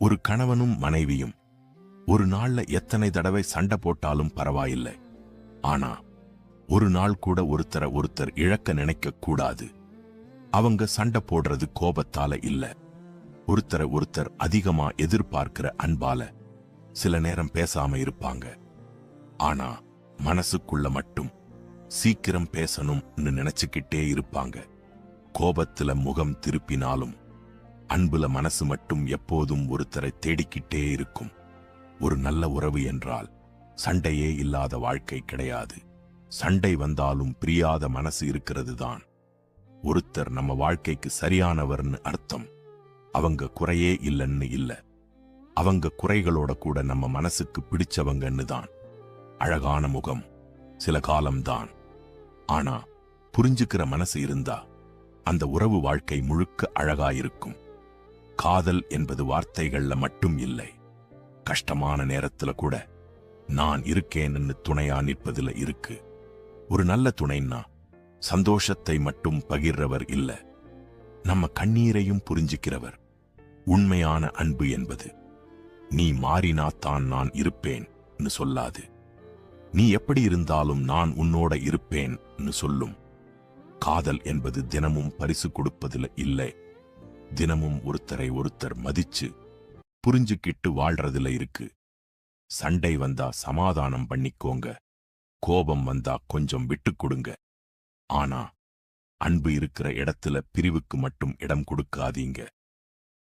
ஒரு கணவனும் மனைவியும் ஒரு நாள்ல எத்தனை தடவை சண்டை போட்டாலும் பரவாயில்லை. ஆனா ஒரு நாள் கூட ஒருத்தர் இழக்க நினைக்க கூடாது. அவங்க சண்டை போடுறது கோபத்தால இல்ல, ஒருத்தர் அதிகமா எதிர்பார்க்கிற அன்பால. சில நேரம் பேசாம இருப்பாங்க, ஆனா மனசுக்குள்ள மட்டும் சீக்கிரம் பேசணும்னு நினைச்சுக்கிட்டே இருப்பாங்க. கோபத்துல முகம் திருப்பினாலும் அன்புல மனசு மட்டும் எப்போதும் ஒருத்தரை தேடிக்கிட்டே இருக்கும். ஒரு நல்ல உறவு என்றால் சண்டையே இல்லாத வாழ்க்கை கிடையாது. சண்டை வந்தாலும் பிரியாத மனசு இருக்கிறது தான். ஒருத்தர் நம்ம வாழ்க்கைக்கு சரியானவர்னு அர்த்தம். அவங்க குறையே இல்லைன்னு இல்ல, அவங்க குறைகளோட கூட நம்ம மனசுக்கு பிடிச்சவங்கன்னு தான். அழகான முகம் சில காலம்தான், ஆனா புரிஞ்சுக்கிற மனசு இருந்தா அந்த உறவு வாழ்க்கை முழுக்க அழகாயிருக்கும். காதல் என்பது வார்த்தைகள்ல மட்டும் இல்லை, கஷ்டமான நேரத்துல கூட நான் இருக்கேன்னு துணையா நிற்பதுல இருக்கு. ஒரு நல்ல துணைன்னா சந்தோஷத்தை மட்டும் பகிர்றவர் இல்ல, நம்ம கண்ணீரையும் புரிஞ்சுக்கிறவர். உண்மையான அன்பு என்பது நீ மாறினாத்தான் நான் இருப்பேன்னு சொல்லாது, நீ எப்படி இருந்தாலும் நான் உன்னோட இருப்பேன்னு சொல்லும். காதல் என்பது தினமும் பரிசு கொடுப்பதில் இல்லை, தினமும் ஒருத்தர் மதிச்சு புரிஞ்சுக்கிட்டு வாழ்றதுல இருக்கு. சண்டை வந்தா சமாதானம் பண்ணிக்கோங்க, கோபம் வந்தா கொஞ்சம் விட்டு கொடுங்க. ஆனா அன்பு இருக்கிற இடத்துல பிரிவுக்கு மட்டும் இடம் கொடுக்காதீங்க.